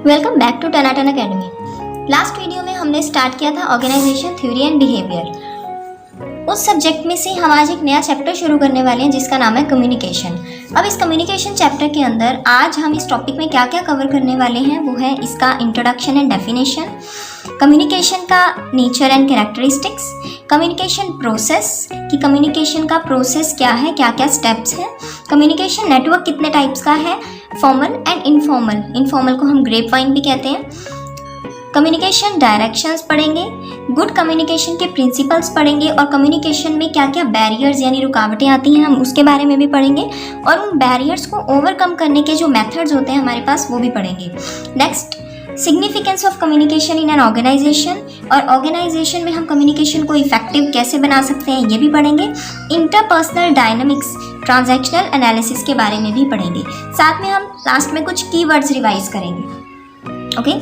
Welcome back to Tanatan academy. Last video में हमने start किया था ऑर्गेनाइजेशन थ्योरी एंड बिहेवियर। उस सब्जेक्ट में से हम आज एक नया चैप्टर शुरू करने वाले हैं जिसका नाम है कम्युनिकेशन। अब इस कम्युनिकेशन चैप्टर के अंदर आज हम इस टॉपिक में क्या क्या कवर करने वाले हैं वो है इसका इंट्रोडक्शन एंड डेफिनेशन, कम्युनिकेशन का nature and characteristics, communication process कि कम्युनिकेशन का प्रोसेस क्या है, क्या क्या स्टेप्स हैं, कम्युनिकेशन नेटवर्क कितने टाइप्स का है, फॉर्मल एंड इनफॉर्मल, इनफॉर्मल को हम ग्रेप वाइन भी कहते हैं, कम्युनिकेशन डायरेक्शंस पढ़ेंगे, गुड कम्युनिकेशन के प्रिंसिपल्स पढ़ेंगे और कम्युनिकेशन में क्या क्या बैरियर्स यानी रुकावटें आती हैं हम उसके बारे में भी पढ़ेंगे और उन बैरियर्स को ओवरकम करने के जो मेथड्स होते हैं हमारे पास वो भी पढ़ेंगे। Next, significance of communication in an organisation, और ऑर्गेनाइजेशन में हम कम्युनिकेशन को इफेक्टिव कैसे बना सकते हैं ये भी पढ़ेंगे। इंटरपर्सनल डायनामिक्स, ट्रांजैक्शनल एनालिसिस के बारे में भी पढ़ेंगे। साथ में हम लास्ट में कुछ कीवर्ड्स रिवाइज करेंगे। ओके,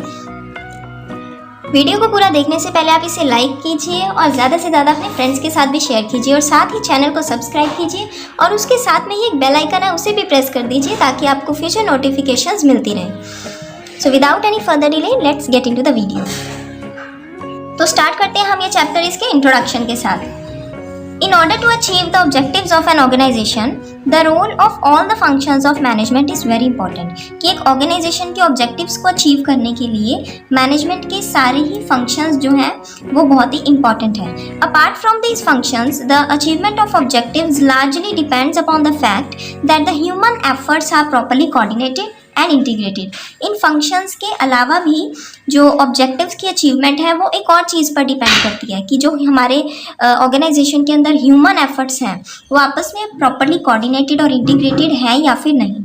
वीडियो को पूरा देखने से पहले आप इसे लाइक कीजिए और ज़्यादा से ज़्यादा अपने फ्रेंड्स के साथ भी शेयर कीजिए और साथ ही चैनल को सब्सक्राइब कीजिए और उसके साथ में ही एक बेल आइकन है उसे भी प्रेस कर दीजिए ताकि आपको फ्यूचर नोटिफिकेशंस मिलती रहें। So without any further delay, let's get into the video. तो स्टार्ट करते हैं हम ये चैप्टर इसके इंट्रोडक्शन के साथ। In order to achieve the objectives of an organization, the role of all the functions of management is very important. कि एक ऑर्गेनाइजेशन के ऑब्जेक्टिव्स को अचीव करने के लिए मैनेजमेंट के सारे ही फंक्शंस जो हैं वो बहुत ही इंपॉर्टेंट हैं। Apart from these functions, the achievement of objectives largely depends upon the fact that the human efforts are properly coordinated and integrated. इन फंक्शंस के अलावा भी जो ऑब्जेक्टिव्स की अचीवमेंट है वो एक और चीज़ पर डिपेंड करती है कि जो हमारे ऑर्गेनाइजेशन के अंदर ह्यूमन एफर्ट्स हैं वो आपस में प्रॉपर्ली कोऑर्डिनेटेड और इंटीग्रेटेड है या फिर नहीं।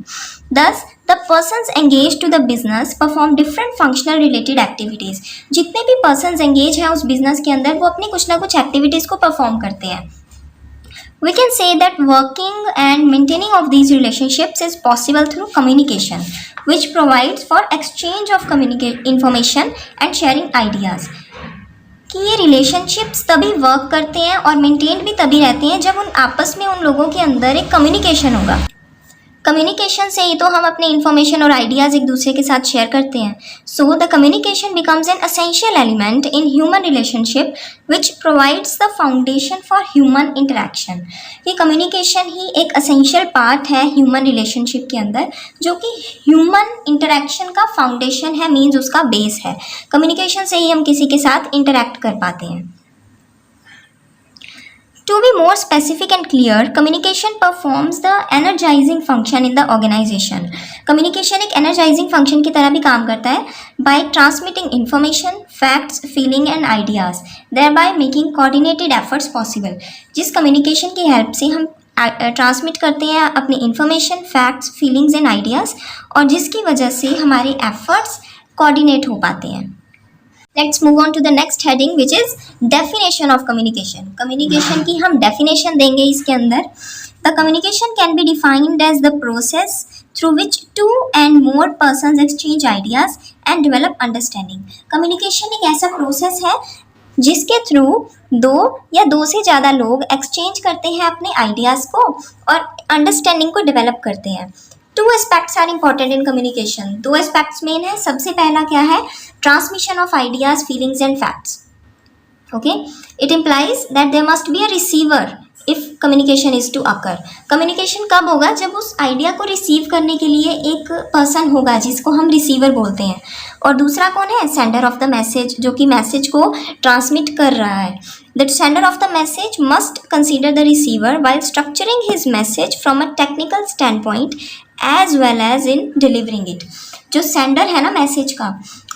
Thus, the persons engage to the business perform different functional related activities. जितने भी पर्सन्स एंगेज हैं उस बिजनेस के अंदर वो अपनी कुछ ना कुछ एक्टिविटीज़ को परफॉर्म करते हैं। We can say that working and maintaining of these relationships is possible through communication, which provides for exchange of information and sharing ideas. कि ये रिलेशनशिप्स तभी वर्क करते हैं और मेंटेन भी तभी रहते हैं जब उन आपस में उन लोगों के अंदर एक कम्युनिकेशन होगा। कम्युनिकेशन से ही तो हम अपने इन्फॉर्मेशन और आइडियाज़ एक दूसरे के साथ शेयर करते हैं। So the communication becomes N essential element in human relationship which provides the foundation for human interaction. ये कम्युनिकेशन ही एक असेंशियल पार्ट है ह्यूमन रिलेशनशिप के अंदर जो कि ह्यूमन इंटरेक्शन का फाउंडेशन है, मीन्स उसका बेस है। कम्युनिकेशन से ही हम किसी के साथ इंटरेक्ट कर पाते हैं। To be more specific and clear, communication performs the energizing function in the organization. Communication एक energizing function की तरह भी काम करता है by transmitting information, facts, feeling and ideas, thereby making coordinated efforts possible. जिस communication की help से हम ट्रांसमिट करते हैं अपनी information, facts, feelings and ideas और जिसकी वजह से हमारे efforts coordinate हो पाते हैं। Let's move on to the next heading which is definition of communication. Communication की हम definition देंगे इसके अंदर। The communication can be defined as the process through which two and more persons exchange ideas and develop understanding. Communication एक ऐसा process है जिसके through दो या दो से ज़्यादा लोग एक्सचेंज करते हैं अपने आइडियाज़ को और अंडरस्टैंडिंग को डेवलप करते हैं। Two aspects are important in communication. दो एस्पेक्ट्स मेन है। सबसे पहला क्या है? Transmission of ideas, feelings and facts. Okay, it implies that there must be a receiver if communication is to occur. Communication कब होगा? जब उस आइडिया को रिसीव करने के लिए एक पर्सन होगा जिसको हम रिसीवर बोलते हैं और दूसरा कौन है? सेंडर ऑफ द मैसेज, जो कि मैसेज को ट्रांसमिट कर रहा है। The sender of the message must consider the receiver while structuring his message from a technical standpoint as well as in delivering it. जो सेंडर है ना मैसेज का,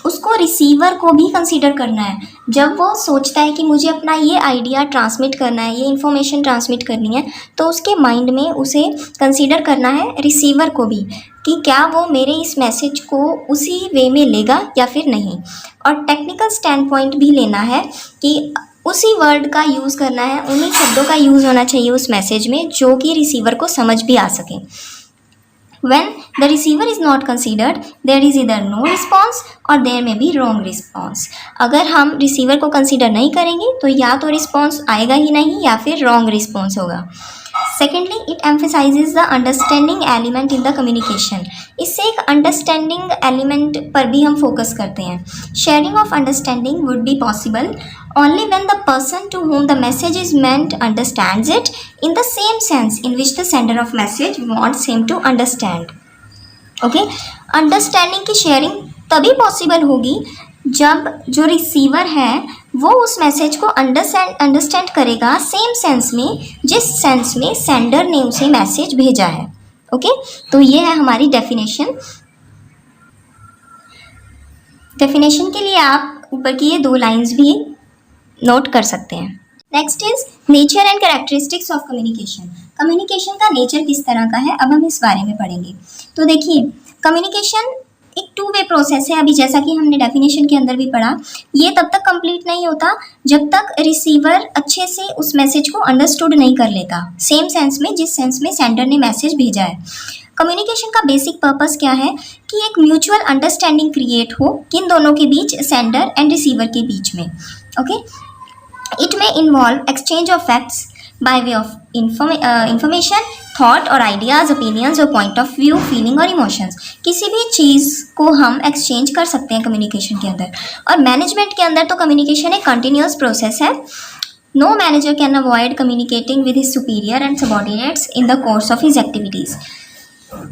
उसको रिसीवर को भी कंसीडर करना है। जब वो सोचता है कि मुझे अपना ये आइडिया ट्रांसमिट करना है, ये इन्फॉर्मेशन ट्रांसमिट करनी है, तो उसके माइंड में उसे कंसीडर करना है रिसीवर को भी कि क्या वो मेरे इस मैसेज को उसी वे में लेगा या फिर नहीं। और टेक्निकल स्टैंड पॉइंट भी लेना है कि उसी वर्ड का यूज़ करना है, उन्हीं शब्दों का यूज़ होना चाहिए उस मैसेज में जो कि रिसीवर को समझ भी आ सके। When the receiver is not considered, there is either no response or there may be wrong response. अगर हम रिसीवर को कंसीडर नहीं करेंगे तो या तो रिस्पॉन्स आएगा ही नहीं या फिर रॉन्ग रिस्पॉन्स होगा। Secondly, it emphasises the understanding element in the communication. इससे एक अंडरस्टैंडिंग एलिमेंट पर भी हम फोकस करते हैं। Sharing of understanding would be possible only when the person to whom the message is meant understands it in the same sense in which the sender of message wants him to understand. Okay, understanding की sharing तभी possible होगी जब जो receiver है वो उस message को understand करेगा सेम सेंस में जिस सेंस में सेंडर ने उसे मैसेज भेजा है। ओके, तो ये है हमारी डेफिनेशन। डेफिनेशन के लिए आप ऊपर की ये 2 लाइंस भी नोट कर सकते हैं। Next is nature and characteristics of communication. Communication का नेचर किस तरह का है, अब हम इस बारे में पढ़ेंगे। तो देखिए, कम्युनिकेशन एक 2 वे प्रोसेस है। अभी जैसा कि हमने डेफिनेशन के अंदर भी पढ़ा, ये तब तक कंप्लीट नहीं होता जब तक रिसीवर अच्छे से उस मैसेज को अंडरस्टूड नहीं कर लेता सेम सेंस में जिस सेंस में सेंडर ने मैसेज भेजा है। कम्युनिकेशन का बेसिक पर्पस क्या है कि एक म्यूचुअल अंडरस्टैंडिंग क्रिएट हो किन दोनों के बीच, सेंडर एंड रिसीवर के बीच में। Okay, it may involve exchange of facts by way of information, thought और ideas, opinions और point of view, feeling और emotions। किसी भी चीज़ को हम एक्सचेंज कर सकते हैं कम्युनिकेशन के अंदर। और मैनेजमेंट के अंदर तो कम्युनिकेशन एक कंटिन्यूस प्रोसेस है। No manager can avoid communicating with his superior and subordinates in the course of his activities.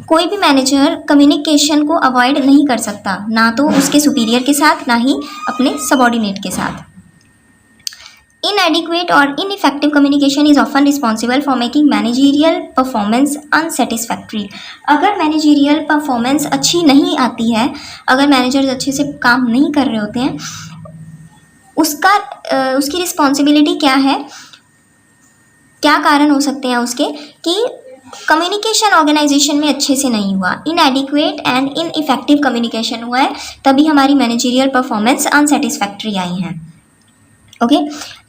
कोई भी मैनेजर कम्युनिकेशन को अवॉइड नहीं कर सकता, ना तो उसके सुपीरियर के साथ ना ही अपने सबॉर्डिनेट के साथ। Inadequate or ineffective communication is often responsible for making managerial performance unsatisfactory। अगर managerial performance अच्छी नहीं आती है, अगर मैनेजर्स अच्छे से काम नहीं कर रहे होते हैं, उसकी रिस्पॉन्सिबिलिटी क्या है, क्या कारण हो सकते हैं उसके कि कम्युनिकेशन ऑर्गेनाइजेशन में अच्छे से नहीं हुआ, इनएडिक्वेट एंड इनइफेक्टिव कम्युनिकेशन हुआ है, तभी हमारी मैनेजरियल परफॉर्मेंस अनसेटिस्फैक्ट्री आई हैं। ओके,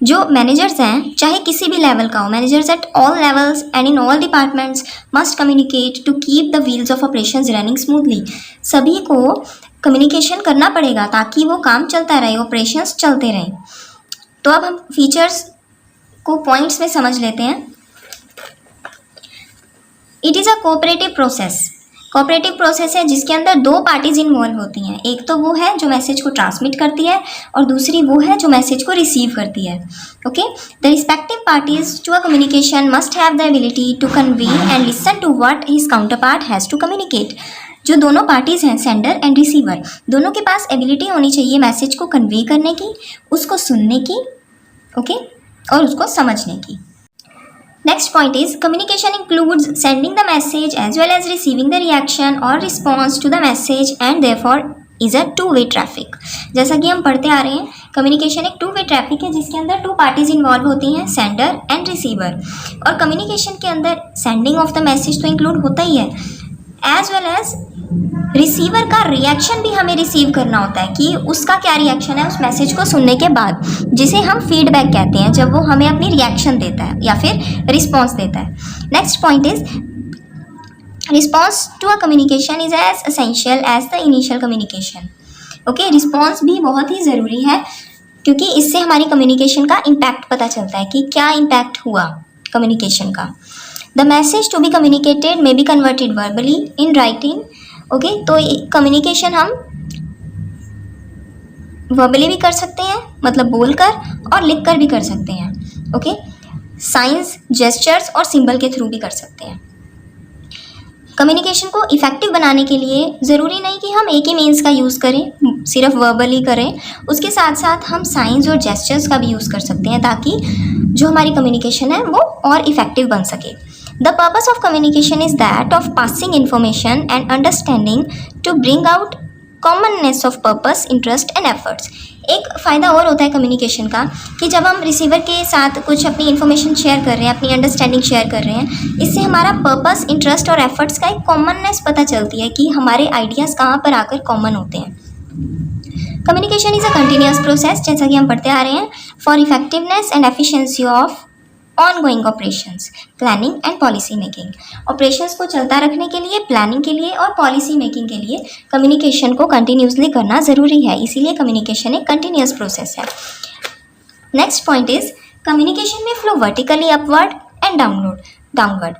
जो मैनेजर्स हैं चाहे किसी भी लेवल का हो, managers at all levels and in all departments must communicate to keep the wheels of operations running smoothly. सभी को कम्युनिकेशन करना पड़ेगा ताकि वो काम चलता रहे, ऑपरेशंस चलते रहें। तो अब हम फीचर्स को पॉइंट्स में समझ लेते हैं। It is a cooperative process. Cooperative process है जिसके अंदर 2 पार्टीज इन्वॉल्व होती हैं। एक तो वो है जो मैसेज को ट्रांसमिट करती है और दूसरी वो है जो मैसेज को रिसीव करती है। Okay, the respective parties to a communication must have the ability to convey and listen to what his counterpart has to communicate. जो दोनों पार्टीज़ हैं, सेंडर एंड रिसीवर, दोनों के पास एबिलिटी होनी चाहिए मैसेज को कन्वे करने की, उसको सुनने की, ओके, और उसको समझने की। Next point is communication includes sending the message as well as receiving the reaction or response to the message and therefore is a two-way traffic। जैसा कि हम पढ़ते आ रहे हैं, कम्युनिकेशन एक 2-वे ट्रैफिक है जिसके अंदर 2 पार्टीज इन्वॉल्व होती हैं, सेंडर एंड रिसीवर। और कम्युनिकेशन के अंदर सेंडिंग ऑफ द मैसेज तो इंक्लूड होता ही है, एज वेल एज रिसीवर का रिएक्शन भी हमें रिसीव करना होता है कि उसका क्या रिएक्शन है उस मैसेज को सुनने के बाद, जिसे हम फीडबैक कहते हैं, जब वो हमें अपनी रिएक्शन देता है या फिर रिस्पॉन्स देता है। Next point is response to a communication is as essential as the initial communication. Okay, response भी बहुत ही ज़रूरी है क्योंकि इससे हमारी कम्युनिकेशन का इम्पैक्ट पता चलता है कि क्या इम्पैक्ट हुआ कम्युनिकेशन का। The message to be communicated may be converted verbally in writing. Okay, तो कम्युनिकेशन हम वर्बली भी कर सकते हैं, मतलब बोलकर, और लिखकर भी कर सकते हैं। ओके, साइंस, जेस्चर्स और सिंबल के थ्रू भी कर सकते हैं। कम्युनिकेशन को इफ़ेक्टिव बनाने के लिए ज़रूरी नहीं कि हम एक ही मीन्स का यूज़ करें, सिर्फ वर्बली करें, उसके साथ साथ हम साइंस और जेस्चर्स का भी यूज़ कर सकते हैं ताकि जो हमारी कम्युनिकेशन है वो और इफ़ेक्टिव बन सके। The purpose of communication is that of passing information and understanding to bring out commonness of purpose, interest and efforts। एक फ़ायदा और होता है कम्युनिकेशन का कि जब हम रिसीवर के साथ कुछ अपनी इन्फॉर्मेशन शेयर कर रहे हैं, अपनी अंडरस्टैंडिंग शेयर कर रहे हैं, इससे हमारा पर्पस, इंटरेस्ट और एफर्ट्स का एक कॉमननेस पता चलती है कि हमारे आइडियाज़ कहाँ पर आकर कॉमन होते हैं। Communication is a continuous process, जैसा कि हम पढ़ते आ रहे हैं, for effectiveness and efficiency of ongoing operations, planning and policy making. Operations को चलता रखने के लिए, प्लानिंग के लिए और पॉलिसी मेकिंग के लिए कम्युनिकेशन को कंटिन्यूसली करना ज़रूरी है, इसीलिए कम्युनिकेशन एक कंटिन्यूअस प्रोसेस है। नेक्स्ट पॉइंट इज कम्युनिकेशन में flow vertically upward and downward. Downward.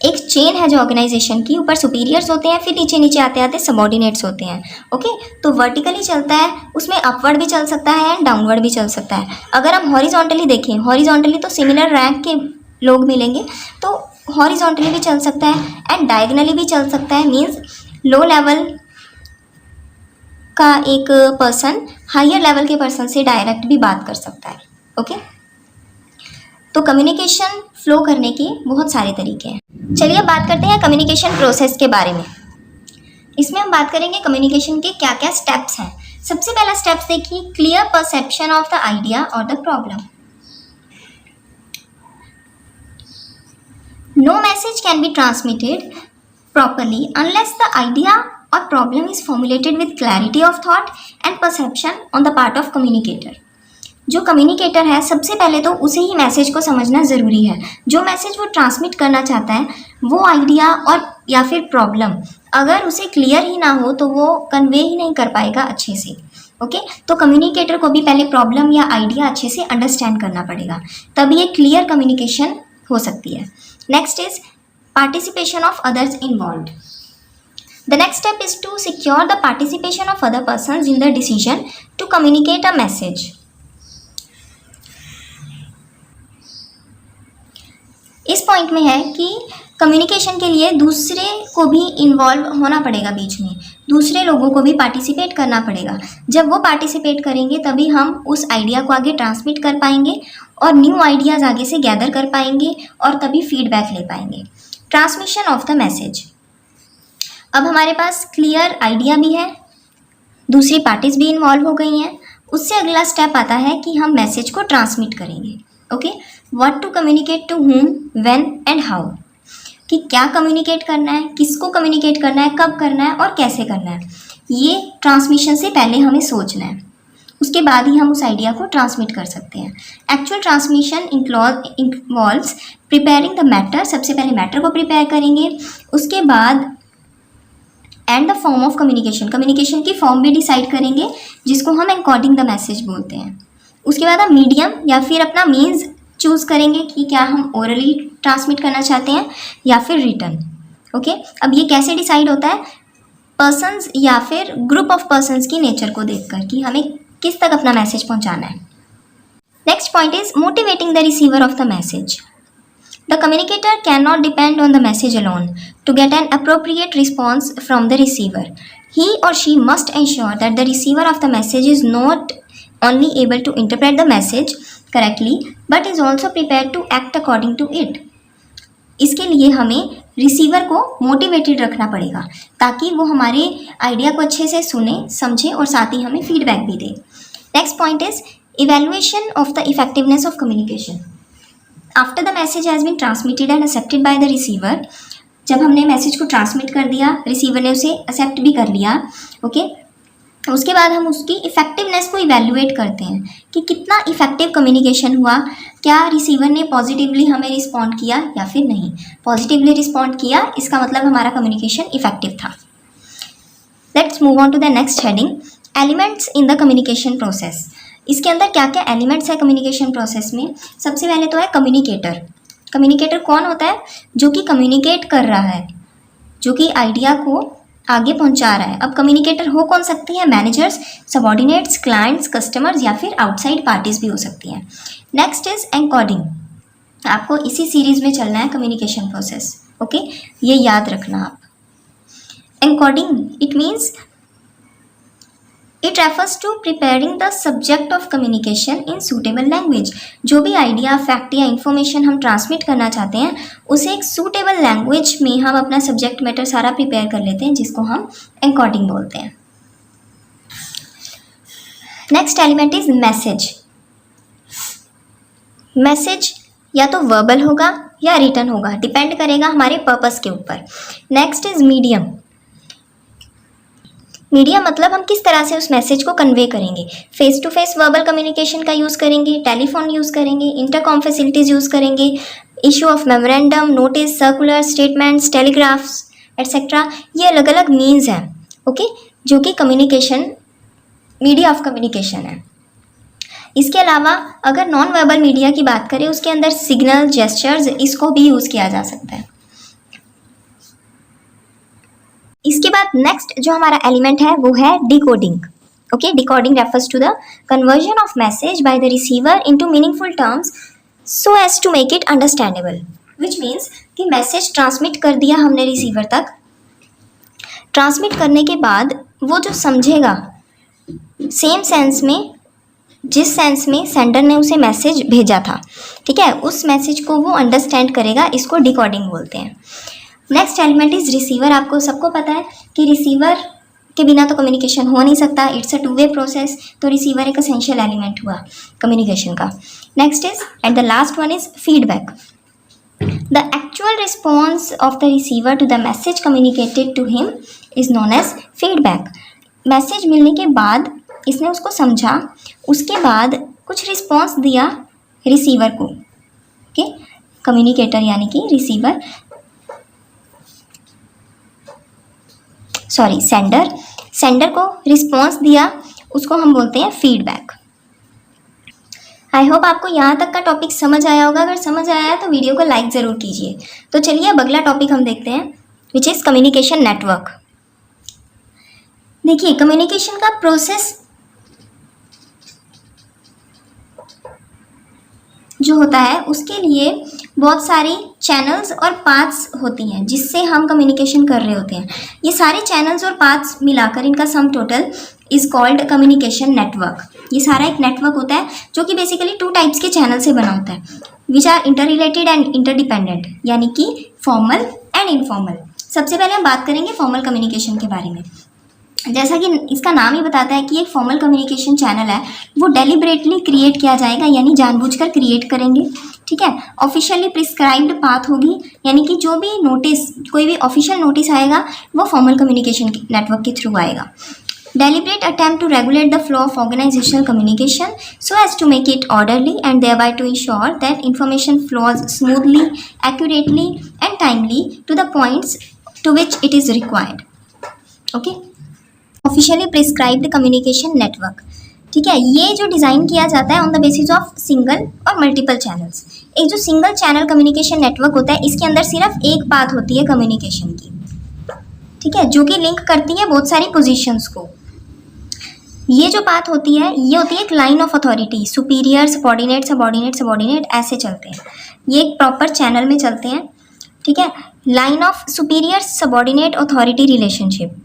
एक चेन है जो ऑर्गेनाइजेशन की, ऊपर सुपीरियर्स होते हैं, फिर नीचे नीचे आते आते सबॉर्डिनेट्स होते हैं। ओके, तो वर्टिकली चलता है, उसमें अपवर्ड भी चल सकता है एंड डाउनवर्ड भी चल सकता है। अगर हम हॉरिजॉन्टली देखें, हॉरिजॉन्टली तो सिमिलर रैंक के लोग मिलेंगे, तो हॉरिजॉन्टली भी चल सकता है एंड डायगनली भी चल सकता है। मीन्स लो लेवल का एक पर्सन हायर लेवल के पर्सन से डायरेक्ट भी बात कर सकता है। ओके, तो कम्युनिकेशन फ्लो करने के बहुत सारे तरीके हैं। चलिए अब बात करते हैं कम्युनिकेशन प्रोसेस के बारे में। इसमें हम बात करेंगे कम्युनिकेशन के क्या क्या स्टेप्स हैं। सबसे पहला स्टेप्स देखिए, clear perception of the idea और the problem. No message can be transmitted properly unless the idea or problem is formulated with clarity of thought and perception on the part of communicator। जो communicator है सबसे पहले तो उसे ही message को समझना ज़रूरी है। जो मैसेज वो ट्रांसमिट करना चाहता है, वो आइडिया और या फिर प्रॉब्लम अगर उसे क्लियर ही ना हो तो वो कन्वे ही नहीं कर पाएगा अच्छे से। ओके, तो कम्युनिकेटर को भी पहले प्रॉब्लम या आइडिया अच्छे से अंडरस्टैंड करना पड़ेगा, तभी एक क्लियर कम्युनिकेशन हो सकती है। Next is participation of others involved. The next step is to secure the participation of other persons in the decision to communicate a message. इस पॉइंट में है कि कम्युनिकेशन के लिए दूसरे को भी इन्वॉल्व होना पड़ेगा, बीच में दूसरे लोगों को भी पार्टिसिपेट करना पड़ेगा। जब वो पार्टिसिपेट करेंगे तभी हम उस आइडिया को आगे ट्रांसमिट कर पाएंगे और न्यू आइडियाज़ आगे से गैदर कर पाएंगे और तभी फीडबैक ले पाएंगे। Transmission of the message. अब हमारे पास क्लियर आइडिया भी है, दूसरी पार्टीज भी इन्वॉल्व हो गई हैं। उससे अगला स्टेप आता है कि हम मैसेज को ट्रांसमिट करेंगे। Okay, what to communicate to whom, when and how, कि क्या कम्युनिकेट करना है, किसको कम्युनिकेट करना है, कब करना है और कैसे करना है। ये ट्रांसमिशन से पहले हमें सोचना है, उसके बाद ही हम उस आइडिया को ट्रांसमिट कर सकते हैं। Actual transmission involves preparing the matter. सबसे पहले मैटर को प्रिपेयर करेंगे, उसके बाद and the form of communication, communication की फॉर्म भी डिसाइड करेंगे जिसको हम एनकोडिंग द मैसेज बोलते हैं। उसके बाद हम मीडियम या फिर अपना मीन्स चूज़ करेंगे कि क्या हम ओरली ट्रांसमिट करना चाहते हैं या फिर रिटन। ओके, अब ये कैसे डिसाइड होता है, पर्सन्स या फिर ग्रुप ऑफ पर्सन्स की नेचर को देखकर कि हमें किस तक अपना मैसेज पहुंचाना है। Next point is motivating the receiver of the message. The communicator can not depend on the message alone to get an appropriate response from the receiver. He और she must ensure that the receiver of the message is not only able to interpret the message correctly but is also prepared to act according to it। इसके लिए हमें receiver को motivated रखना पड़ेगा ताकि वो हमारे आइडिया को अच्छे से सुने, समझे और साथ ही हमें फीडबैक भी दे। Next point is evaluation of the effectiveness of communication. After the message has been transmitted and accepted by the receiver, जब हमने मैसेज को ट्रांसमिट कर दिया, रिसीवर ने उसे एक्सेप्ट भी कर लिया, ओके, उसके बाद हम उसकी इफ़ेक्टिवनेस को इवैल्यूएट करते हैं कि कितना इफ़ेक्टिव कम्युनिकेशन हुआ, क्या रिसीवर ने पॉजिटिवली हमें रिस्पॉन्ड किया या फिर नहीं। पॉजिटिवली रिस्पॉन्ड किया, इसका मतलब हमारा कम्युनिकेशन इफेक्टिव था। Let's move on to the next heading, elements in the communication process. इसके अंदर क्या क्या एलिमेंट्स है कम्युनिकेशन प्रोसेस में। सबसे पहले तो है कम्युनिकेटर। कम्युनिकेटर कौन होता है, जो कि कम्युनिकेट कर रहा है, जो कि आइडिया को आगे पहुंचा रहा है। अब कम्युनिकेटर हो कौन सकती है, मैनेजर्स, सबॉर्डिनेट्स, क्लाइंट्स, कस्टमर्स या फिर आउटसाइड पार्टीज भी हो सकती हैं। Next is encoding. आपको इसी सीरीज में चलना है कम्युनिकेशन प्रोसेस, ओके, ये याद रखना आप। Encoding it means it refers to preparing the subject of communication in suitable language. जो भी आइडिया, फैक्ट या इन्फॉर्मेशन हम ट्रांसमिट करना चाहते हैं उसे एक सूटेबल लैंग्वेज में हम अपना सब्जेक्ट मैटर सारा प्रिपेयर कर लेते हैं, जिसको हम एनकोडिंग बोलते हैं। Next element is message. Message या तो वर्बल होगा या रिटन होगा, डिपेंड करेगा हमारे पर्पस के ऊपर। Next is medium. मीडिया मतलब हम किस तरह से उस मैसेज को कन्वे करेंगे। Face to face verbal communication का यूज़ करेंगे, टेलीफोन यूज़ करेंगे, इंटरकॉम फैसिलिटीज़ यूज़ करेंगे, issue of memorandum, notice, circular, statements, telegraphs etcetera, ये अलग अलग मीन्स हैं, ओके, जो कि कम्युनिकेशन, मीडिया ऑफ कम्युनिकेशन है। इसके अलावा अगर नॉन वर्बल मीडिया की बात करें, उसके अंदर सिग्नल, जेस्चर्स, इसको भी यूज़ किया जा सकता है। इसके बाद नेक्स्ट जो हमारा एलिमेंट है वो है decoding. Okay, decoding refers to the conversion of message by the receiver into meaningful terms so as to make it understandable, which means कि मैसेज ट्रांसमिट कर दिया हमने रिसीवर तक, ट्रांसमिट करने के बाद वो जो समझेगा सेम सेंस में, जिस सेंस में सेंडर ने उसे मैसेज भेजा था, ठीक है, उस मैसेज को वो अंडरस्टैंड करेगा, इसको डिकोडिंग बोलते हैं। Next element is receiver. आपको सबको पता है कि रिसीवर के बिना तो कम्युनिकेशन हो नहीं सकता, it's a two way process, तो रिसीवर एक एसेंशियल एलिमेंट हुआ कम्युनिकेशन का। Next is and the last one is feedback. The actual response of the receiver to the message communicated to him is known as feedback. Message मिलने के बाद इसने उसको समझा, उसके बाद कुछ रिस्पॉन्स दिया रिसीवर को, ओके, कम्युनिकेटर यानी कि रिसीवर, सॉरी सेंडर को रिस्पॉन्स दिया, उसको हम बोलते हैं फीडबैक। आई होप आपको यहाँ तक का टॉपिक समझ आया होगा। अगर समझ आया है तो वीडियो को लाइक ज़रूर कीजिए। तो चलिए अब अगला टॉपिक हम देखते हैं, विच इज़ कम्युनिकेशन नेटवर्क। देखिए, कम्युनिकेशन का प्रोसेस जो होता है उसके लिए बहुत सारी चैनल्स और पाथ्स होती हैं जिससे हम कम्युनिकेशन कर रहे होते हैं। ये सारे चैनल्स और पाथ्स मिलाकर इनका sum total is called communication network. ये सारा एक नेटवर्क होता है जो कि बेसिकली 2 टाइप्स के चैनल से बना होता है, which are inter related and interdependent, यानी कि फॉर्मल एंड इनफॉर्मल। सबसे पहले हम बात करेंगे फॉर्मल कम्युनिकेशन के बारे में। जैसा कि इसका नाम ही बताता है कि एक फॉर्मल कम्युनिकेशन चैनल है, वो डेलिबरेटली क्रिएट किया जाएगा, यानी जानबूझकर क्रिएट करेंगे, ठीक है। ऑफिशियली प्रिस्क्राइब्ड पाथ होगी, यानी कि जो भी नोटिस, कोई भी ऑफिशियल नोटिस आएगा वो फॉर्मल कम्युनिकेशन नेटवर्क के थ्रू आएगा। Deliberate attempt to regulate the flow of organizational communication so as to make it orderly and thereby to ensure that information flows smoothly, accurately and timely to the points to which it is required. Okay? Officially prescribed communication network. ठीक है, ये जो design किया जाता है on the basis of single और multiple channels. एक जो सिंगल चैनल कम्युनिकेशन नेटवर्क होता है, इसके अंदर सिर्फ एक पाथ होती है कम्युनिकेशन की, ठीक है, जो कि लिंक करती है बहुत सारी पोजीशंस को। ये जो बात होती है, ये होती है एक line of authority, superior, subordinate, subordinate, subordinate, ऐसे चलते हैं। ये एक प्रॉपर चैनल में चलते हैं, ठीक है। Line of superior subordinate authority relationship,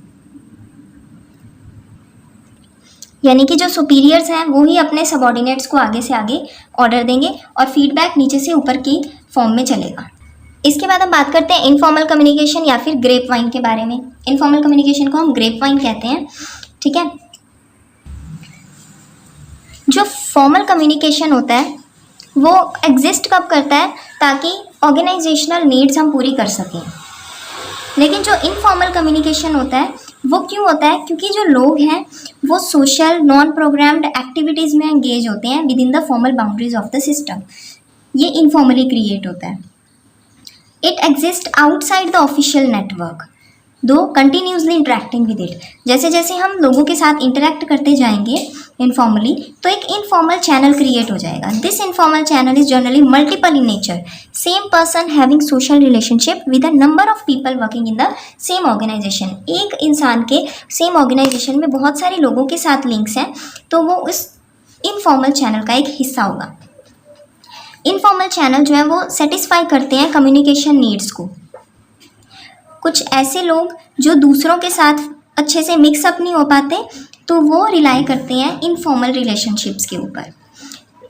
यानी कि जो सुपीरियर्स हैं वो ही अपने सबॉर्डिनेट्स को आगे से आगे ऑर्डर देंगे और फीडबैक नीचे से ऊपर की फॉर्म में चलेगा। इसके बाद हम बात करते हैं इनफॉर्मल कम्युनिकेशन या फिर ग्रेप वाइन के बारे में। इनफॉर्मल कम्युनिकेशन को हम ग्रेप वाइन कहते हैं, ठीक है। जो फॉर्मल कम्युनिकेशन होता है वो एग्जिस्ट कब करता है, ताकि ऑर्गेनाइजेशनल नीड्स हम पूरी कर सकें। लेकिन जो इनफॉर्मल कम्युनिकेशन होता है वो क्यों होता है, क्योंकि जो लोग हैं वो सोशल नॉन प्रोग्राम्ड एक्टिविटीज़ में एंगेज होते हैं with in the formal boundaries of the system. ये इनफॉर्मली क्रिएट होता है। It exist outside the official network दो कंटिन्यूसली इंटरेक्टिंग विद इट। जैसे जैसे हम लोगों के साथ इंटरेक्ट करते जाएंगे इनफॉर्मली, तो एक इनफॉर्मल चैनल क्रिएट हो जाएगा। This informal channel is generally multiple in nature, same person having social relationship with a number of people working in the same organisation. एक इंसान के सेम ऑर्गेनाइजेशन में बहुत सारे लोगों के साथ लिंक्स हैं, तो वो उस इनफॉर्मल चैनल का एक हिस्सा होगा। इनफॉर्मल चैनल जो है वो सेटिस्फाई करते हैं कम्युनिकेशन नीड्स को। कुछ ऐसे लोग जो दूसरों के साथ अच्छे से मिक्सअप नहीं हो पाते, तो वो रिलाई करते हैं इनफॉर्मल रिलेशनशिप्स के ऊपर।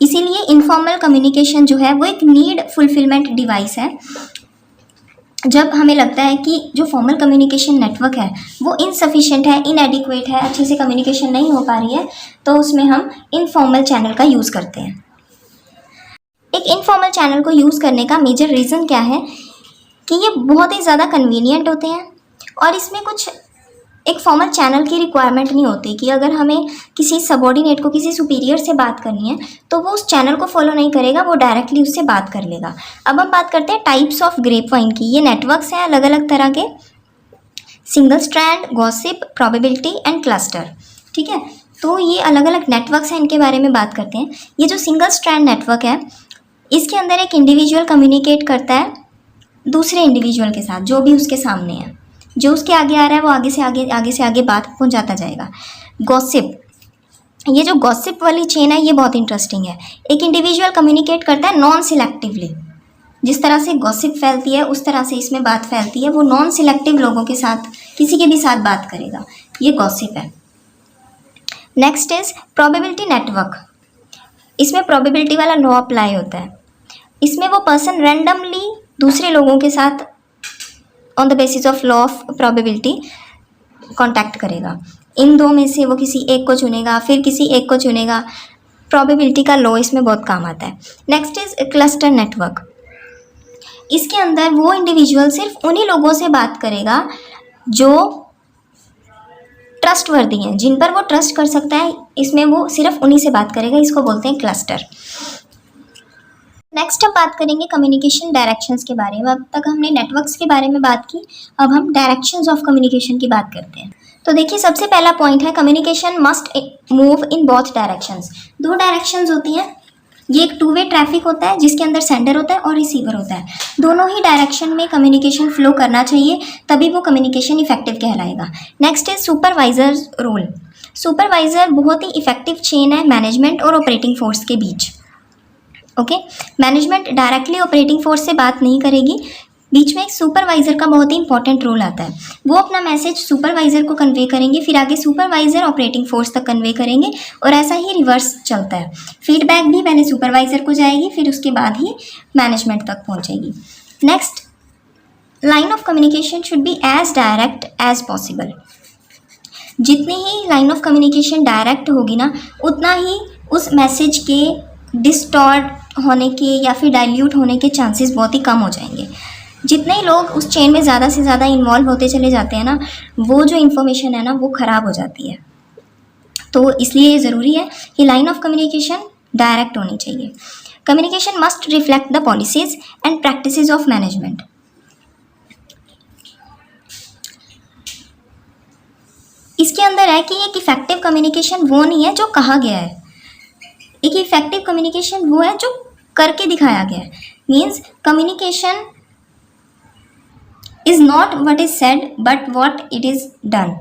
इसीलिए इनफॉर्मल कम्युनिकेशन जो है वो एक नीड फुलफिलमेंट डिवाइस है। जब हमें लगता है कि जो फॉर्मल कम्युनिकेशन नेटवर्क है वो इनसफिशिएंट है, इनएडिक्वेट है, अच्छे से कम्युनिकेशन नहीं हो पा रही है, तो उसमें हम इनफॉर्मल चैनल का यूज़ करते हैं। एक इनफॉर्मल चैनल को यूज़ करने का मेजर रीज़न क्या है कि ये बहुत ही ज़्यादा कन्वीनियंट होते हैं और इसमें कुछ एक फॉर्मल चैनल की रिक्वायरमेंट नहीं होती कि अगर हमें किसी सबॉर्डिनेट को, किसी सुपीरियर से बात करनी है तो वो उस चैनल को फॉलो नहीं करेगा, वो डायरेक्टली उससे बात कर लेगा। अब हम बात करते हैं टाइप्स ऑफ ग्रेप वाइन की। ये नेटवर्क्स हैं अलग अलग तरह के, single strand, gossip, probability and cluster, ठीक है। तो ये अलग अलग नेटवर्क्स हैं, इनके बारे में बात करते हैं। ये जो सिंगल स्ट्रैंड नेटवर्क है, इसके अंदर एक इंडिविजुअल कम्युनिकेट करता है दूसरे इंडिविजुअल के साथ, जो भी उसके सामने है, जो उसके आगे आ रहा है वो आगे से आगे बात पहुंचाता जाएगा। गॉसिप, ये जो गॉसिप वाली चेन है ये बहुत इंटरेस्टिंग है। एक इंडिविजुअल कम्युनिकेट करता है नॉन सिलेक्टिवली, जिस तरह से गॉसिप फैलती है उस तरह से इसमें बात फैलती है। वो नॉन सिलेक्टिव लोगों के साथ, किसी के भी साथ बात करेगा, ये गॉसिप है। Next is probability network. इसमें प्रोबेबिलिटी वाला लॉ अप्लाई होता है। इसमें वो पर्सन रैंडमली दूसरे लोगों के साथ on the basis of law of probability contact करेगा। इन दो में से वो किसी एक को चुनेगा, फिर किसी एक को चुनेगा। प्रोबेबिलिटी का लॉ इसमें बहुत काम आता है। Next is cluster network. इसके अंदर वो इंडिविजुअल सिर्फ उन्हीं लोगों से बात करेगा जो ट्रस्टवर्दी हैं, जिन पर वो ट्रस्ट कर सकता है। इसमें वो सिर्फ उन्हीं से बात करेगा, इसको बोलते हैं क्लस्टर। नेक्स्ट अब बात करेंगे कम्युनिकेशन डायरेक्शंस के बारे में। अब तक हमने नेटवर्क्स के बारे में बात की, अब हम डायरेक्शंस ऑफ कम्युनिकेशन की बात करते हैं। तो देखिए, सबसे पहला पॉइंट है communication must move in both directions. दो डायरेक्शंस होती हैं। ये एक टू वे ट्रैफिक होता है जिसके अंदर सेंडर होता है और रिसीवर होता है। दोनों ही डायरेक्शन में कम्युनिकेशन फ्लो करना चाहिए, तभी वो कम्युनिकेशन इफेक्टिव कहलाएगा। नेक्स्ट है सुपरवाइजर रोल। सुपरवाइजर बहुत ही इफेक्टिव चेन है मैनेजमेंट और ऑपरेटिंग फोर्स के बीच। Okay, management directly operating force से बात नहीं करेगी, बीच में एक सुपरवाइजर का बहुत ही इंपॉर्टेंट रोल आता है। वो अपना मैसेज सुपरवाइजर को कन्वे करेंगे, फिर आगे सुपरवाइजर ऑपरेटिंग फोर्स तक कन्वे करेंगे, और ऐसा ही रिवर्स चलता है। फीडबैक भी पहले सुपरवाइजर को जाएगी, फिर उसके बाद ही मैनेजमेंट तक पहुंचेगी। Next, line of communication should be as direct as possible. जितनी ही लाइन ऑफ कम्युनिकेशन डायरेक्ट होगी ना, उतना ही उस मैसेज के डिस्टॉर्ट होने के या फिर डाइल्यूट होने के चांसेस बहुत ही कम हो जाएंगे। जितने ही लोग उस चेन में ज़्यादा से ज़्यादा इन्वॉल्व होते चले जाते हैं ना, वो जो इन्फॉर्मेशन है ना वो ख़राब हो जाती है। तो इसलिए ये ज़रूरी है कि लाइन ऑफ कम्युनिकेशन डायरेक्ट होनी चाहिए। Communication must reflect the policies and practices of management. इसके अंदर है कि एक इफेक्टिव कम्युनिकेशन वो नहीं है जो कहा गया है, एक इफेक्टिव कम्युनिकेशन वो है जो करके दिखाया गया है। Means communication is not what is said but what it is done.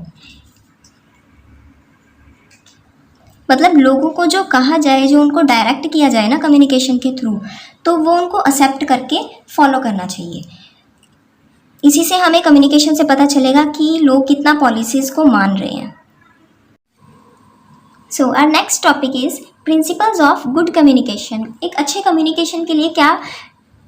मतलब लोगों को जो कहा जाए, जो उनको डायरेक्ट किया जाए ना कम्युनिकेशन के थ्रू, तो वो उनको एक्सेप्ट करके फॉलो करना चाहिए। इसी से हमें कम्युनिकेशन से पता चलेगा कि लोग कितना पॉलिसीज़ को मान रहे हैं। So our next topic is principles of good communication. एक अच्छे कम्युनिकेशन के लिए क्या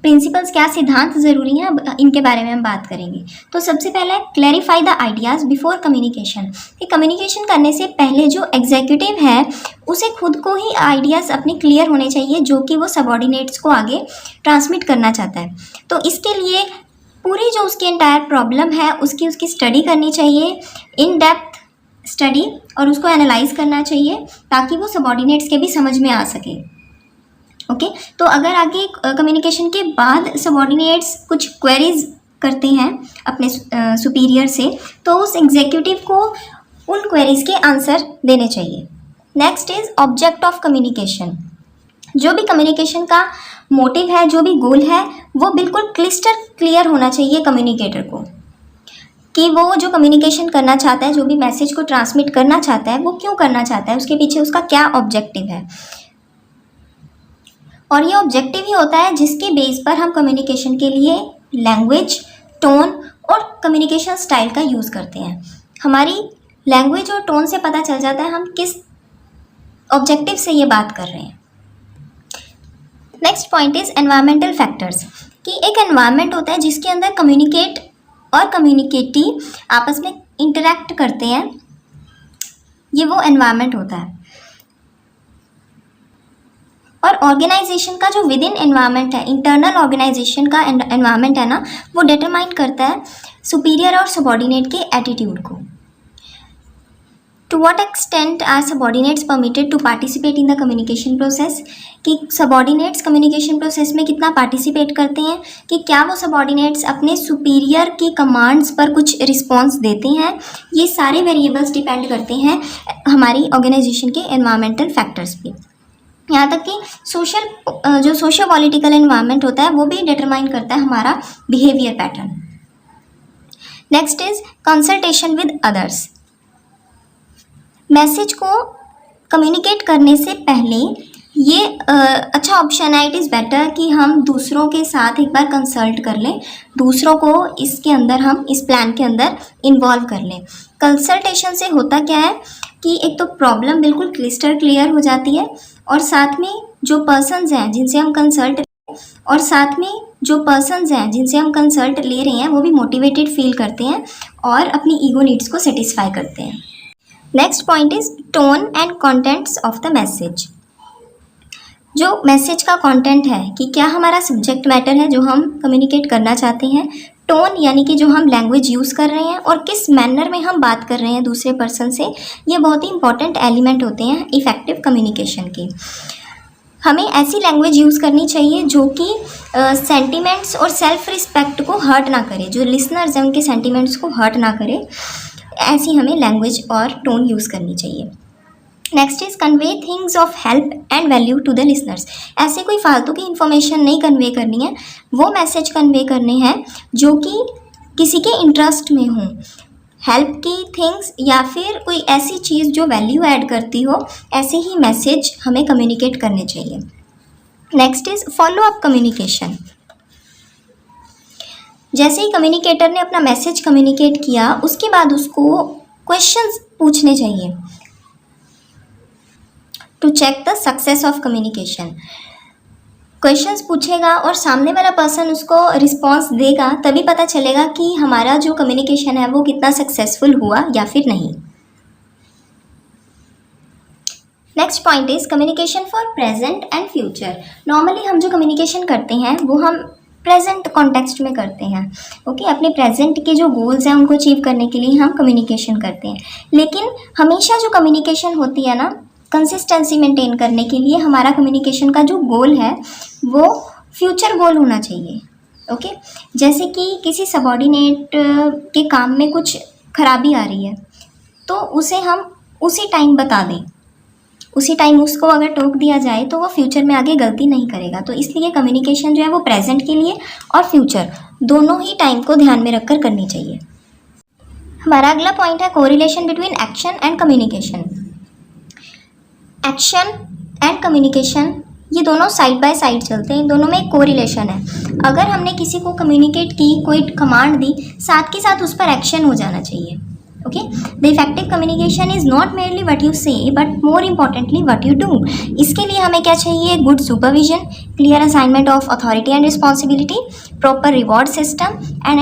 प्रिंसिपल्स, क्या सिद्धांत ज़रूरी हैं, अब इनके बारे में हम बात करेंगे। तो सबसे पहले clarify the ideas before communication. कि कम्युनिकेशन करने से पहले जो एग्जीक्यूटिव है उसे खुद को ही आइडियाज़ अपने क्लियर होने चाहिए जो कि वो सबऑर्डिनेट्स को आगे ट्रांसमिट करना चाहता है। तो इसके लिए पूरी जो उसकी एंटायर प्रॉब्लम है उसकी स्टडी करनी चाहिए, इन डेप्थ स्टडी, और उसको एनालाइज करना चाहिए ताकि वो सबऑर्डिनेट्स के भी समझ में आ सके। ओके, तो अगर आगे कम्युनिकेशन के बाद सबऑर्डिनेट्स कुछ क्वेरीज करते हैं अपने सुपीरियर से, तो उस एग्जीक्यूटिव को उन क्वेरीज के आंसर देने चाहिए। Next is object of communication. जो भी कम्युनिकेशन का मोटिव है, जो भी गोल है, वो बिल्कुल क्लियर होना चाहिए कम्युनिकेटर को, कि वो जो कम्युनिकेशन करना चाहता है, जो भी मैसेज को ट्रांसमिट करना चाहता है, वो क्यों करना चाहता है, उसके पीछे उसका क्या ऑब्जेक्टिव है। और ये ऑब्जेक्टिव ही होता है जिसके बेस पर हम कम्युनिकेशन के लिए लैंग्वेज, टोन और कम्युनिकेशन स्टाइल का यूज़ करते हैं। हमारी लैंग्वेज और टोन से पता चल जाता है हम किस ऑब्जेक्टिव से ये बात कर रहे हैं। Next point is environmental factors. कि एक एनवायरनमेंट होता है जिसके अंदर कम्युनिकेट और कम्युनिकेटी आपस में इंटरेक्ट करते हैं, ये वो एनवायरनमेंट होता है। और ऑर्गेनाइजेशन का जो विद इन एनवायरनमेंट है, इंटरनल ऑर्गेनाइजेशन का एनवायरनमेंट है ना, वो डिटरमाइन करता है सुपीरियर और सबऑर्डिनेट के एटीट्यूड को। To what extent are subordinates permitted to participate in the communication process, कि सबॉर्डिनेट्स कम्युनिकेशन प्रोसेस में कितना पार्टिसिपेट करते हैं, कि क्या वो सबॉर्डिनेट्स अपने सुपीरियर की कमांड्स पर कुछ रिस्पॉन्स देते हैं। ये सारे वेरिएबल्स डिपेंड करते हैं हमारी ऑर्गेनाइजेशन के एनवायरमेंटल फैक्टर्स पे। यहाँ तक कि जो सोशो पॉलिटिकल एनवायरनमेंट होता है वो भी डिटरमाइन करता है हमारा behaviour pattern. Next is consultation with others. Message को कम्युनिकेट करने से पहले ये अच्छा ऑप्शन है, इट इज़ बेटर कि हम दूसरों के साथ एक बार कंसल्ट कर लें, दूसरों को इसके अंदर हम इस प्लान के अंदर इन्वॉल्व कर लें। कंसल्टेशन से होता क्या है कि एक तो प्रॉब्लम बिल्कुल क्रिस्टल क्लियर हो जाती है, और साथ में जो पर्सन्स हैं जिनसे हम कंसल्ट ले रहे हैं वो भी मोटिवेटेड फील करते हैं और अपनी ईगो नीड्स को सेटिस्फाई करते हैं। Next point is tone and contents of the message. जो मैसेज का कंटेंट है कि क्या हमारा सब्जेक्ट मैटर है जो हम कम्युनिकेट करना चाहते हैं, टोन यानी कि जो हम लैंग्वेज यूज़ कर रहे हैं और किस मैनर में हम बात कर रहे हैं दूसरे पर्सन से, ये बहुत ही इंपॉर्टेंट एलिमेंट होते हैं इफ़ेक्टिव कम्युनिकेशन के। हमें ऐसी लैंग्वेज यूज़ करनी चाहिए जो कि सेंटिमेंट्स और सेल्फ रिस्पेक्ट को हर्ट ना करे, जो लिसनर्स हैं उनके सेंटिमेंट्स को हर्ट ना करे, ऐसी हमें लैंग्वेज और टोन यूज़ करनी चाहिए। Next is convey things of help and value to the listeners. ऐसे कोई फालतू की इन्फॉर्मेशन नहीं कन्वे करनी है, वो मैसेज कन्वे करने हैं जो कि किसी के इंटरेस्ट में हो, हेल्प की थिंग्स या फिर कोई ऐसी चीज़ जो वैल्यू ऐड करती हो, ऐसे ही मैसेज हमें कम्युनिकेट करने चाहिए। Next is follow up communication. जैसे ही कम्युनिकेटर ने अपना मैसेज कम्युनिकेट किया उसके बाद उसको क्वेश्चंस पूछने चाहिए to check the success of communication. Questions पूछेगा और सामने वाला पर्सन उसको रिस्पॉन्स देगा, तभी पता चलेगा कि हमारा जो कम्युनिकेशन है वो कितना सक्सेसफुल हुआ या फिर नहीं। Next point is communication for present and future. Normally हम जो कम्युनिकेशन करते हैं वो हम प्रेजेंट कॉन्टेक्स्ट में करते हैं, ओके अपने प्रेजेंट के जो गोल्स हैं उनको अचीव करने के लिए हम कम्युनिकेशन करते हैं। लेकिन हमेशा जो कम्युनिकेशन होती है ना, कंसिस्टेंसी मेंटेन करने के लिए हमारा कम्युनिकेशन का जो गोल है वो फ्यूचर गोल होना चाहिए, ओके। जैसे कि किसी सबॉर्डिनेट के काम में कुछ खराबी आ रही है तो उसे हम उसी टाइम बता दें, उसी टाइम उसको अगर टोक दिया जाए तो वो फ्यूचर में आगे गलती नहीं करेगा। तो इसलिए कम्युनिकेशन जो है वो प्रेजेंट के लिए और फ्यूचर दोनों ही टाइम को ध्यान में रखकर करनी चाहिए। हमारा अगला पॉइंट है correlation between action and communication. Action and communication ये दोनों साइड बाय साइड चलते हैं, इन दोनों में एक कोरिलेशन है। अगर हमने किसी को कम्युनिकेट की, कोई कमांड दी, साथ के साथ उस पर एक्शन हो जाना चाहिए, okay. The effective communication is not merely what you say but more importantly what you do. इसके लिए हमें क्या चाहिए? Good supervision, clear assignment of authority and responsibility, proper reward system and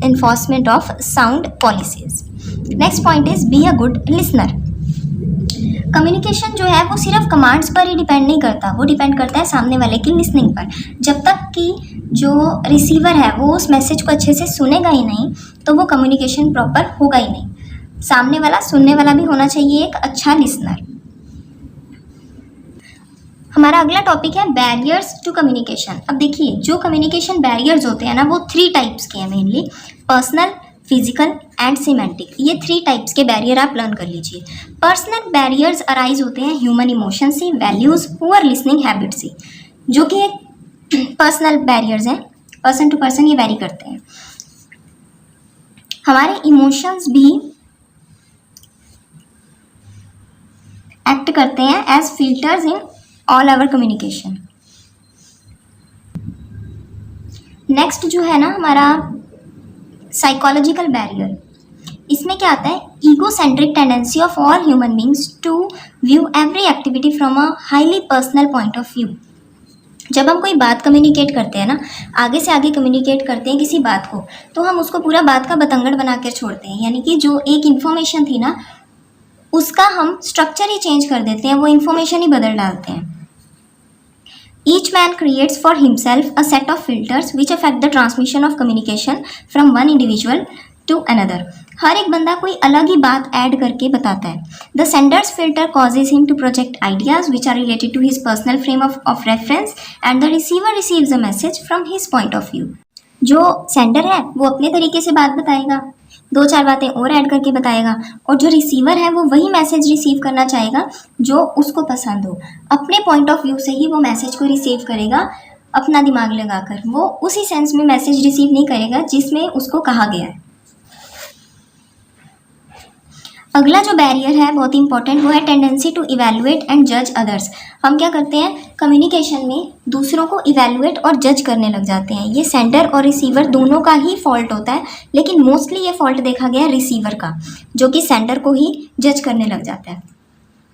enforcement of sound policies. Next point is be a good listener. Communication जो है वो सिर्फ commands पर ही डिपेंड नहीं करता, वो डिपेंड करता है सामने वाले की लिसनिंग पर। जब तक कि जो रिसीवर है वो उस मैसेज को अच्छे से सुनेगा ही नहीं तो वो कम्युनिकेशन प्रॉपर होगा ही नहीं। सामने वाला, सुनने वाला भी होना चाहिए एक अच्छा लिसनर। हमारा अगला टॉपिक है बैरियर्स टू कम्युनिकेशन। अब देखिए जो कम्युनिकेशन बैरियर्स होते हैं ना वो 3 टाइप्स के हैं mainly, personal, physical and semantic. ये 3 टाइप्स के बैरियर आप लर्न कर लीजिए। पर्सनल बैरियर्स अराइज होते हैं ह्यूमन इमोशन से, वैल्यूज़, पुअर लिसनिंग हैबिट से, जो कि एक पर्सनल बैरियर्स हैं, पर्सन टू पर्सन ये वैरी करते हैं। हमारे इमोशंस भी एक्ट करते हैं as filters in all our communication. Next जो है ना हमारा साइकोलॉजिकल बैरियर, इसमें क्या आता है? Egocentric tendency of all human beings to view every activity from a highly personal point of view. जब हम कोई बात कम्युनिकेट करते हैं ना, आगे से आगे कम्युनिकेट करते हैं किसी बात को, तो हम उसको पूरा बात का बतंगड़ बना कर छोड़ते हैं। यानी कि जो एक इन्फॉर्मेशन थी ना उसका हम स्ट्रक्चर ही चेंज कर देते हैं, वो इन्फॉर्मेशन ही बदल डालते हैं। Each man creates for himself a set of filters which affect the transmission of communication from one individual to another. हर एक बंदा कोई अलग ही बात ऐड करके बताता है। The sender's filter causes him to project ideas which are related to his personal frame of reference and the receiver receives a message from his point of view. जो sender है वो अपने तरीके से बात बताएगा, दो चार बातें और ऐड करके बताएगा, और जो रिसीवर है वो वही मैसेज रिसीव करना चाहेगा जो उसको पसंद हो। अपने पॉइंट ऑफ व्यू से ही वो मैसेज को रिसीव करेगा, अपना दिमाग लगाकर। वो उसी सेंस में मैसेज रिसीव नहीं करेगा जिसमें उसको कहा गया है। अगला जो बैरियर है बहुत इंपॉर्टेंट, वो है टेंडेंसी टू इवैल्यूएट एंड जज अदर्स। हम क्या करते हैं कम्युनिकेशन में, दूसरों को इवैल्यूएट और जज करने लग जाते हैं। ये सेंडर और रिसीवर दोनों का ही फॉल्ट होता है, लेकिन मोस्टली ये फॉल्ट देखा गया है रिसीवर का, जो कि सेंडर को ही जज करने लग जाता है।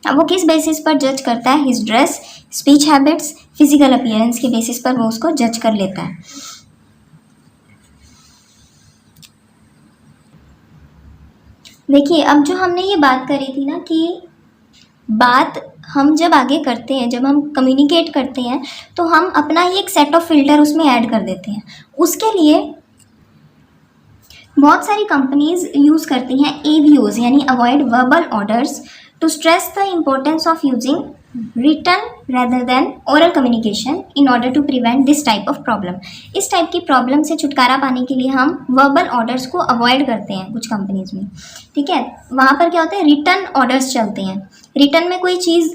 अब वो किस बेसिस पर जज करता है? His dress, speech habits, physical appearance के बेसिस पर वो उसको जज कर लेता है। देखिए, अब जो हमने ये बात करी थी ना कि बात हम जब आगे करते हैं, जब हम कम्युनिकेट करते हैं, तो हम अपना ही एक सेट ऑफ फिल्टर उसमें ऐड कर देते हैं। उसके लिए बहुत सारी कंपनीज यूज़ करती हैं AVOs यानी avoid verbal orders to stress the importance of using written rather than oral communication in order to prevent this type of problem। इस टाइप की प्रॉब्लम से छुटकारा पाने के लिए हम वर्बल ऑर्डर्स को अवॉइड करते हैं कुछ कंपनीज में, ठीक है। वहाँ पर क्या होता है, रिटर्न ऑर्डर्स चलते हैं। रिटर्न में कोई चीज़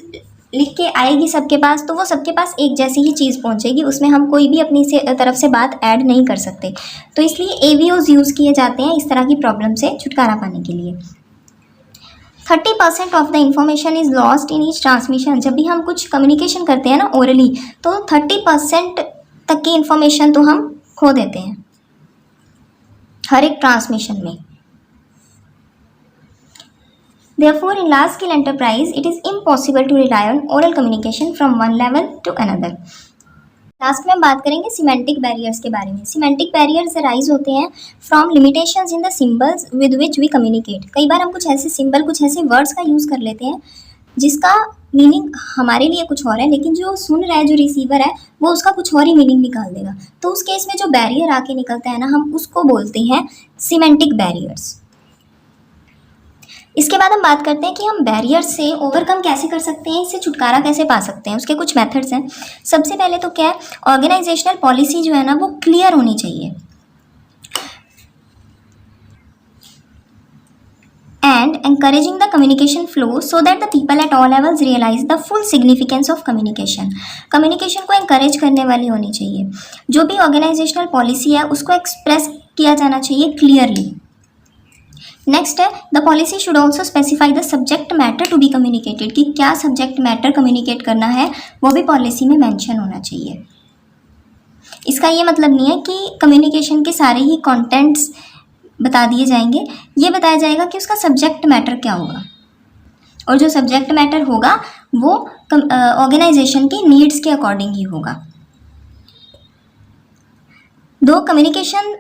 लिख के आएगी सबके पास, तो वो सबके पास एक जैसी ही चीज़ पहुँचेगी, उसमें हम कोई भी अपनी तरफ से बात ऐड नहीं कर सकते। तो इसलिए AVOs यूज़ किए जाते हैं इस तरह की प्रॉब्लम से छुटकारा पाने के लिए। 30% of the information is lost in each transmission. जब भी हम कुछ कम्युनिकेशन करते हैं ना ओरली, तो 30% तक की इंफॉर्मेशन तो हम खो देते हैं हर एक ट्रांसमिशन में। Therefore, in large scale enterprise, it is impossible to rely on oral communication from one level to another। Last में हम बात करेंगे सिमेंटिक बैरियर्स के बारे में। सिमेंटिक बैरियर्स अराइज होते हैं from limitations in the symbols with which we communicate. कई बार हम कुछ ऐसे सिंबल, कुछ ऐसे वर्ड्स का यूज़ कर लेते हैं जिसका मीनिंग हमारे लिए कुछ और है, लेकिन जो सुन रहा है, जो रिसीवर है, वो उसका कुछ और ही मीनिंग निकाल देगा। तो उस केस में जो बैरियर आके निकलता है ना, हम उसको बोलते हैं सिमेंटिक बैरियर्स। इसके बाद हम बात करते हैं कि हम बैरियर से ओवरकम कैसे कर सकते हैं, इससे छुटकारा कैसे पा सकते हैं। उसके कुछ मेथड्स हैं। सबसे पहले तो क्या है, ऑर्गेनाइजेशनल पॉलिसी जो है ना वो क्लियर होनी चाहिए and encouraging the communication flow so that the people at all levels realize the full significance of communication। Communication को encourage करने वाली होनी चाहिए। जो भी ऑर्गेनाइजेशनल पॉलिसी है उसको एक्सप्रेस किया जाना चाहिए क्लियरली। नेक्स्ट है, the policy should also specify the subject matter to be communicated, कि क्या सब्जेक्ट मैटर कम्युनिकेट करना है वो भी पॉलिसी में मेंशन होना चाहिए। इसका ये मतलब नहीं है कि कम्युनिकेशन के सारे ही कंटेंट्स बता दिए जाएंगे, ये बताया जाएगा कि उसका सब्जेक्ट मैटर क्या होगा, और जो सब्जेक्ट मैटर होगा वो ऑर्गेनाइजेशन की नीड्स के अकॉर्डिंग ही होगा। दो communication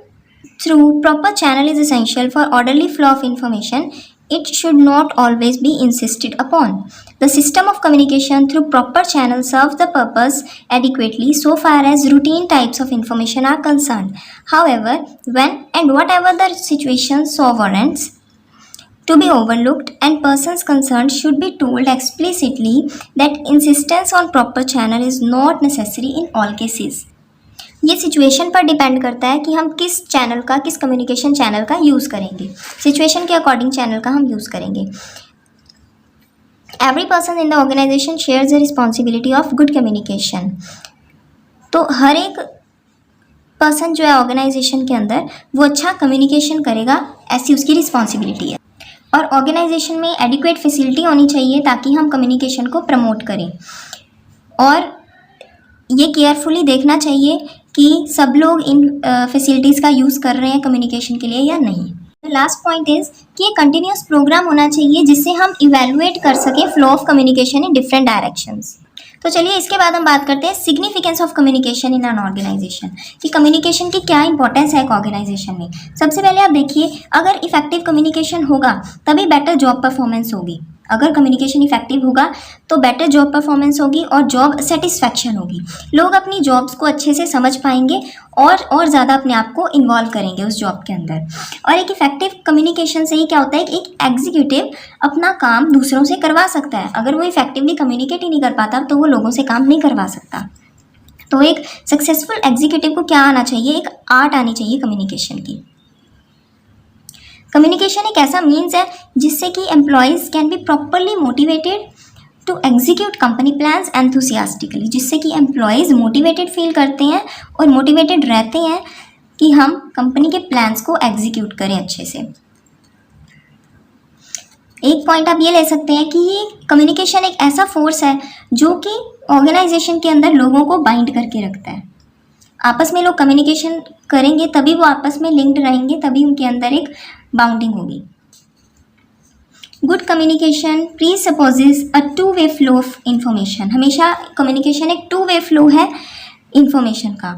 through proper channel is essential for orderly flow of information, it should not always be insisted upon। The system of communication through proper channel serves the purpose adequately so far as routine types of information are concerned। However, when and whatever the situation so warrants to be overlooked, and persons concerned should be told explicitly that insistence on proper channel is not necessary in all cases। ये situation पर depend करता है कि हम किस channel का, किस communication channel का यूज़ करेंगे। सिचुएशन के अकॉर्डिंग चैनल का हम यूज़ करेंगे। Every person in the organization shares the responsibility of good communication. तो हर एक पर्सन जो है ऑर्गेनाइजेशन के अंदर वो अच्छा कम्युनिकेशन करेगा, ऐसी उसकी रिस्पॉन्सिबिलिटी है। और ऑर्गेनाइजेशन में एडिक्वेट फैसिलिटी होनी चाहिए ताकि हम कम्युनिकेशन को प्रमोट करें, और ये केयरफुली देखना चाहिए कि सब लोग इन फैसिलिटीज़ का यूज़ कर रहे हैं कम्युनिकेशन के लिए या नहीं। लास्ट पॉइंट इज़ कि ये कंटिन्यूस प्रोग्राम होना चाहिए जिससे हम इवेलुएट कर सकें flow of communication in different directions. तो चलिए इसके बाद हम बात करते हैं significance of communication in an organization, कि कम्युनिकेशन की क्या इंपॉर्टेंस है एक ऑर्गेनाइजेशन में। सबसे पहले आप देखिए, अगर इफेक्टिव कम्युनिकेशन होगा तभी बेटर जॉब परफॉर्मेंस होगी। अगर कम्युनिकेशन इफेक्टिव होगा तो बेटर जॉब परफॉर्मेंस होगी और जॉब सेटिस्फैक्शन होगी। लोग अपनी जॉब्स को अच्छे से समझ पाएंगे और ज़्यादा अपने आप को इन्वॉल्व करेंगे उस जॉब के अंदर। और एक इफेक्टिव कम्युनिकेशन से ही क्या होता है कि एक एग्जीक्यूटिव अपना काम दूसरों से करवा सकता है। अगर वो इफेक्टिवली कम्युनिकेट ही नहीं कर पाता तो वो लोगों से काम नहीं करवा सकता। तो एक सक्सेसफुल एग्जीक्यूटिव को क्या आना चाहिए, एक आर्ट आनी चाहिए कम्युनिकेशन की। कम्युनिकेशन एक ऐसा मीन्स है जिससे कि employees can be properly motivated to execute company plans enthusiastically, जिससे कि एम्प्लॉयज़ मोटिवेटेड फील करते हैं और मोटिवेटेड रहते हैं कि हम कंपनी के प्लान्स को एग्जीक्यूट करें अच्छे से। एक पॉइंट आप ये ले सकते हैं कि ये कम्युनिकेशन एक ऐसा फोर्स है जो कि ऑर्गेनाइजेशन के अंदर लोगों को बाइंड करके रखता है। आपस में लोग कम्युनिकेशन करेंगे तभी वो आपस में लिंक्ड रहेंगे, तभी उनके अंदर एक बाउंडिंग होगी। Good communication presupposes a two way flow of information. हमेशा कम्युनिकेशन एक टू वे फ्लो है इंफॉर्मेशन का,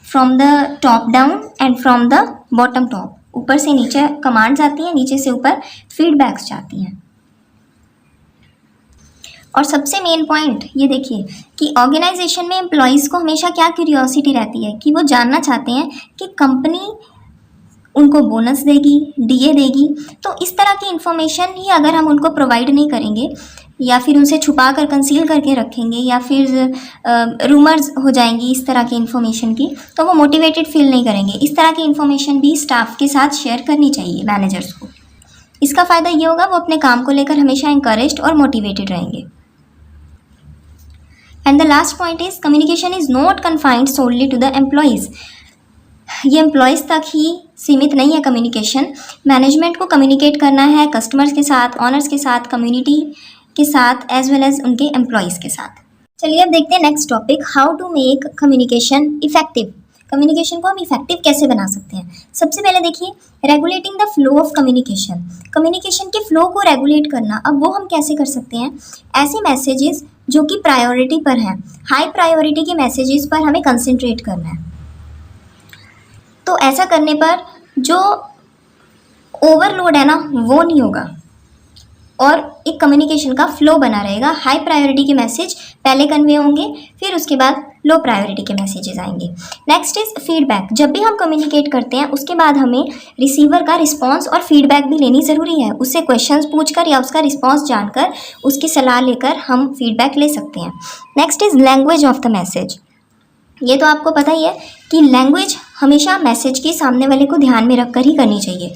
from the top down and from the bottom top. ऊपर से नीचे कमांड्स आती हैं, नीचे से ऊपर फीडबैक्स जाती हैं। और सबसे मेन पॉइंट ये देखिए कि ऑर्गेनाइजेशन में एम्प्लॉयज़ को हमेशा क्या क्यूरियोसिटी रहती है कि वो जानना चाहते हैं कि कंपनी उनको बोनस देगी, डीए देगी। तो इस तरह की इन्फॉर्मेशन ही अगर हम उनको प्रोवाइड नहीं करेंगे या फिर उनसे छुपा कर कंसील करके रखेंगे या फिर रूमर्स हो जाएंगी इस तरह की इन्फॉर्मेशन की, तो वो मोटिवेटेड फील नहीं करेंगे। इस तरह की इन्फॉर्मेशन भी स्टाफ के साथ शेयर करनी चाहिए मैनेजर्स को। इसका फ़ायदा ये होगा वो अपने काम को लेकर हमेशा इंकरेज्ड और मोटिवेटेड रहेंगे। And the last point is communication is not confined solely to the employees. ये एम्प्लॉयज़ तक ही सीमित नहीं है कम्युनिकेशन। मैनेजमेंट को कम्युनिकेट करना है कस्टमर्स के साथ, ऑनर्स के साथ, कम्युनिटी के साथ, एज वेल एज उनके एम्प्लॉयज़ के साथ। चलिए अब देखते हैं next topic, how to make communication effective. Communication को हम इफेक्टिव कैसे बना सकते हैं। सबसे पहले देखिए regulating the flow of communication. Communication के फ्लो को रेगुलेट करना, अब वो हम कैसे कर सकते हैं। ऐसे मैसेजेस जो कि प्रायोरिटी पर हैं, हाई प्रायोरिटी के मैसेजेस पर हमें कंसंट्रेट करना है। तो ऐसा करने पर जो ओवरलोड है ना वो नहीं होगा और एक कम्युनिकेशन का फ्लो बना रहेगा। हाई प्रायोरिटी के मैसेज पहले कन्वे होंगे, फिर उसके बाद लो प्रायोरिटी के मैसेजेस आएंगे। Next is feedback. जब भी हम कम्युनिकेट करते हैं उसके बाद हमें रिसीवर का रिस्पांस और फीडबैक भी लेनी ज़रूरी है। उससे क्वेश्चंस पूछकर या उसका रिस्पांस जानकर उसकी सलाह लेकर हम फीडबैक ले सकते हैं। Next is language of the message. ये तो आपको पता ही है कि लैंग्वेज हमेशा मैसेज के सामने वाले को ध्यान में रखकर ही करनी चाहिए।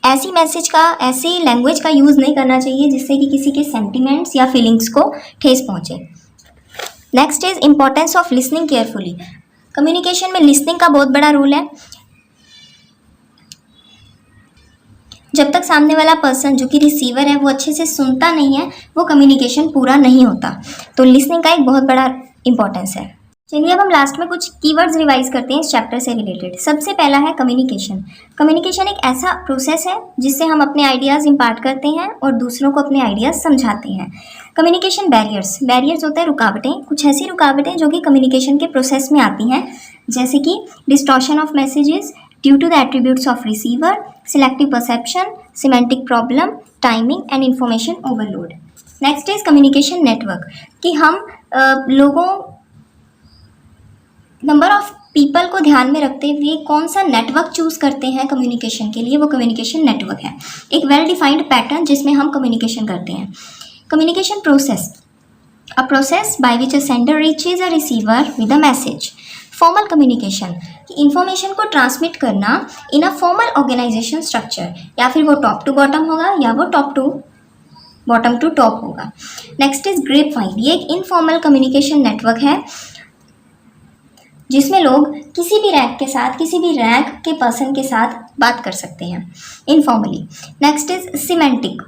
ऐसी लैंग्वेज का यूज़ नहीं करना चाहिए जिससे कि किसी के सेंटिमेंट्स या फीलिंग्स को ठेस पहुँचे। Next is importance of listening carefully. Communication में लिसनिंग का बहुत बड़ा रोल है। जब तक सामने वाला पर्सन जो कि रिसीवर है वो अच्छे से सुनता नहीं है वो कम्युनिकेशन पूरा नहीं होता। तो लिसनिंग का एक बहुत बड़ा इंपॉर्टेंस है। चलिए अब हम लास्ट में कुछ कीवर्ड्स रिवाइज करते हैं इस चैप्टर से रिलेटेड। सबसे पहला है कम्युनिकेशन। कम्युनिकेशन एक ऐसा प्रोसेस है जिससे हम अपने आइडियाज़ इम्पार्ट करते हैं और दूसरों को अपने आइडियाज़ समझाते हैं। कम्युनिकेशन बैरियर्स होते हैं रुकावटें, कुछ ऐसी रुकावटें जो कि कम्युनिकेशन के प्रोसेस में आती हैं, जैसे कि distortion of messages due to the attributes of receiver, selective perception, semantic problem, timing and information overload. Next is communication network, कि हम नंबर ऑफ पीपल को ध्यान में रखते हुए कौन सा नेटवर्क चूज़ करते हैं कम्युनिकेशन के लिए, वो कम्युनिकेशन नेटवर्क है। एक वेल डिफाइंड पैटर्न जिसमें हम कम्युनिकेशन करते हैं। Communication process, a process by which a sender reaches a receiver with a message. Formal communication, कि इंफॉर्मेशन को ट्रांसमिट करना इन अ फॉर्मल ऑर्गेनाइजेशन स्ट्रक्चर, या फिर वो टॉप टू बॉटम होगा या वो बॉटम टू टॉप होगा। नेक्स्ट इज ग्रेप वाइन, ये एक इनफॉर्मल कम्युनिकेशन नेटवर्क है जिसमें लोग किसी भी रैंक के साथ, किसी भी रैंक के पर्सन के साथ बात कर सकते हैं informally. Next is semantic.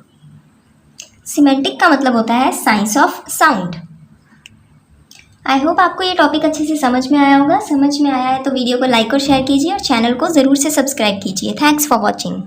Semantic का मतलब होता है science of sound. I hope आपको ये टॉपिक अच्छे से समझ में आया होगा। समझ में आया है तो वीडियो को लाइक और शेयर कीजिए और चैनल को ज़रूर से सब्सक्राइब कीजिए। Thanks for watching.